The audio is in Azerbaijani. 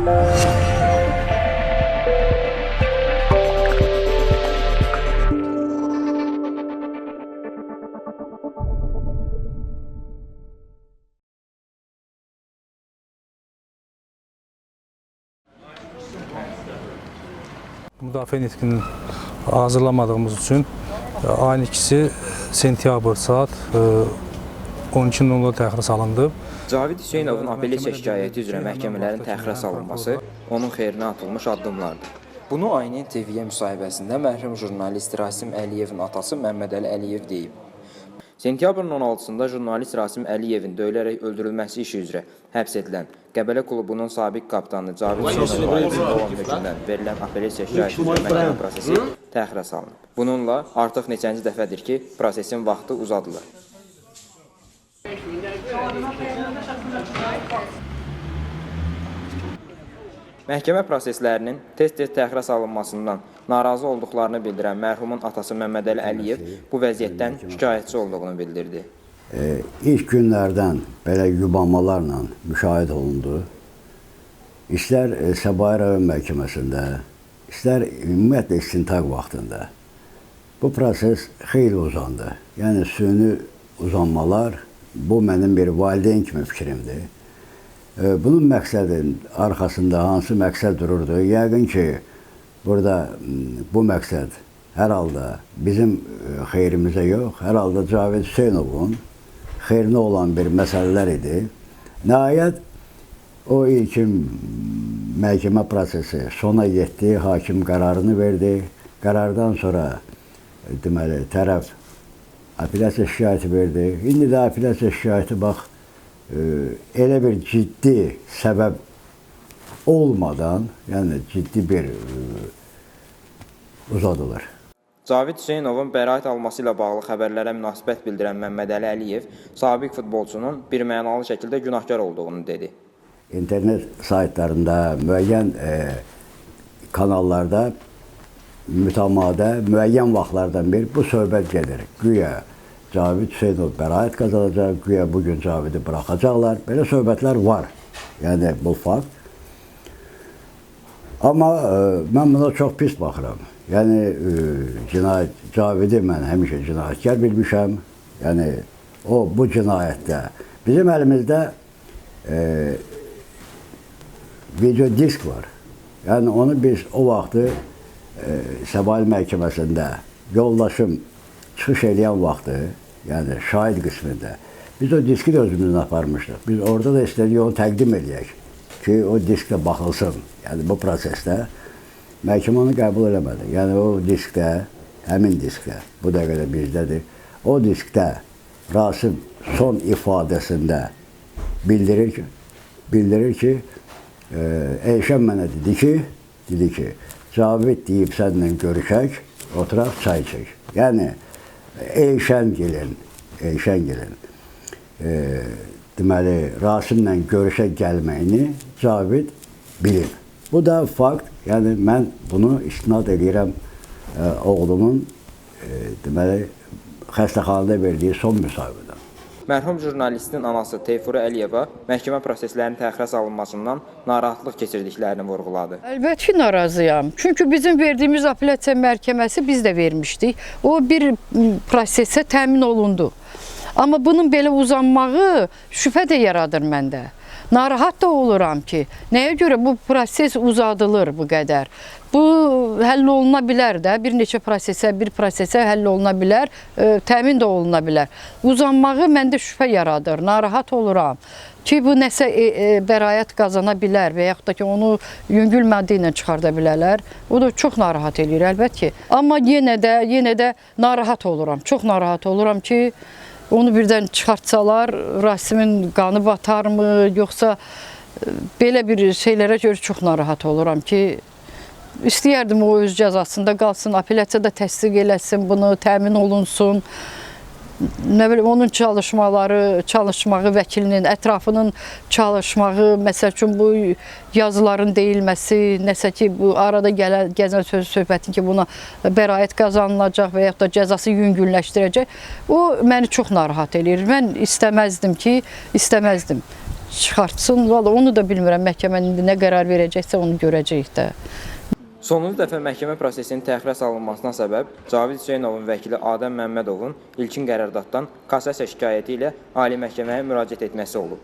Müdafiə nitqini hazırlamadığımız üçün ayın 2-si sentyabr saat 12:00-da təxirə salındı. Cavid Hüseynovun apellyasiya şikayəti üzrə məhkəmələrin təxirə salınması onun xeyrinə atılmış addımlardır. Bunu ANN TV-yə müsahibəsində mərhum jurnalist Rasim Əliyevin atası Məmməd Əli Əliyev deyib. Sentyabrın 16-sında jurnalist Rasim Əliyevin döyülərək öldürülməsi işi üzrə həbs edilən Qəbələ klubunun sabiq kapitanı Cavid Hüseynov barəsində olan hökmdən verilən apellyasiya şikayəti üzrə məhkəmə prosesi təxirə salınıb. Bununla artıq neçənci dəfədir ki, prosesin vaxtı uzadılır. Məhkəmə proseslərinin tez-tez təxirə salınmasından narazı olduqlarını bildirən mərhumun atası Məmməd Əli Əliyev bu vəziyyətdən şikayətçi olduğunu bildirdi. İlk günlərdən belə yubanmalarla müşahidə olundu. İstər Səbail rayon məhkəməsində, istər ümumiyyətlə istintaq vaxtında bu proses xeyli uzandı. Yəni süni uzanmalar bu mənim bir valideyn kimi fikrimdir. Bunun məqsədin arxasında hansı məqsəd dururdu? Yəqin ki, burada bu məqsəd hər halda bizim xeyrimizə yox, hər halda Cavid Hüseynovun xeyrinə olan bir məsələlər idi. Nəhayət, o ilkin məhkəmə prosesi sona yetdi, hakim qərarını verdi. Qərardan sonra deməli, tərəf apellyasiya şikayəti verdi. İndi də apellyasiya şikayəti bax, elə bir ciddi səbəb olmadan, yəni ciddi bir uzadılır. Cavid Hüseynovun bəraət alması ilə bağlı xəbərlərə münasibət bildirən Məmməd Əli Əliyev sabiq futbolçunun birmənalı şəkildə günahkar olduğunu dedi. İnternet saytlarında, müəyyən kanallarda mütəmadi, müəyyən vaxtlardan bir bu söhbət gedir. Güya Cavid Hüseynov bəraət qazanacaq, güya bugün Cavidi buraxacaqlar. Belə söhbətlər var. Yəni, bu fakt. Amma mən buna çox pis baxıram. Yəni, Cavidi mən həmişə cinayətkar bilmişəm. Yəni, o, bu cinayətdə. Bizim əlimizdə video disk var. Yəni, onu biz o vaxtı Səbail məhkəməsində yoldaşım çıxış edən vaxtı, yəni şahid qismində, biz o diski də özümüzün aparmışdıq. Biz orada da istədik onu təqdim edək ki, o disk də baxılsın. Yəni bu prosesdə məhkəmə onu qəbul eləmədi. Yəni o diskdə, həmin diskdə, bu dəqiqədə bizdədir, o diskdə Rasim son ifadəsində bildirir ki, Eyşən mənə dedi ki, Cavid deyib sənlə görüşək, oturaq çay içək. Yəni, Eyşən gəlin, deməli, Rasimlə görüşə gəlməyini Cavid bilir. Bu da fakt, yəni mən bunu istinad edirəm oğlumun, deməli, xəstəxanada verdiyi son müsahibədən. Mərhum jurnalistin anası Teyfurə Əliyeva məhkəmə proseslərinin təxirə salınmasından narahatlıq keçirdiklərini vurğuladı. Əlbəttə ki, narazıyam. Çünki bizim verdiyimiz apellyasiya məhkəməsi biz də vermişdik. O bir prosesə təmin olundu. Amma bunun belə uzanmağı şübhə də yaradır məndə. Narahat da oluram ki, nəyə görə bu proses uzadılır bu qədər? Bu həll oluna bilər də, bir prosesə həll oluna bilər, təmin də oluna bilər. Uzanmağı məndə şübhə yaradır, narahat oluram ki, bu nəsə bəraət qazana bilər və yaxud da ki, onu yüngül maddə ilə çıxarda bilərlər. O da çox narahat eləyir, əlbəttə ki. Amma yenə də narahat oluram, çox narahat oluram ki, onu birdən çıxartsalar, Rasimin qanı batarmı, yoxsa belə bir şeylərə görə çox narahat oluram ki, istəyərdim o öz cəzasında qalsın, apellyasiyada təsdiq eləsin, bunu təmin olunsun. Nə bilim, onun çalışmağı, vəkilinin, ətrafının çalışmağı, məsəl üçün bu yazıların deyilməsi, nəsə ki, bu arada gəzən söhbətin ki, buna bəraət qazanılacaq və yaxud da cəzası yüngülləşdirəcək, o məni çox narahat edir. Mən istəməzdim. çıxartsın. Valla onu da bilmirəm. Məhkəmənin indi nə qərar verəcəksə onu görəcəyik də. Sonuncu dəfə məhkəmə prosesinin təxirə salınmasına səbəb Cavid Hüseynovun vəkili Adəm Məmmədovun ilkin qərardatdan kassasiya şikayəti ilə Ali Məhkəməyə müraciət etməsi olub.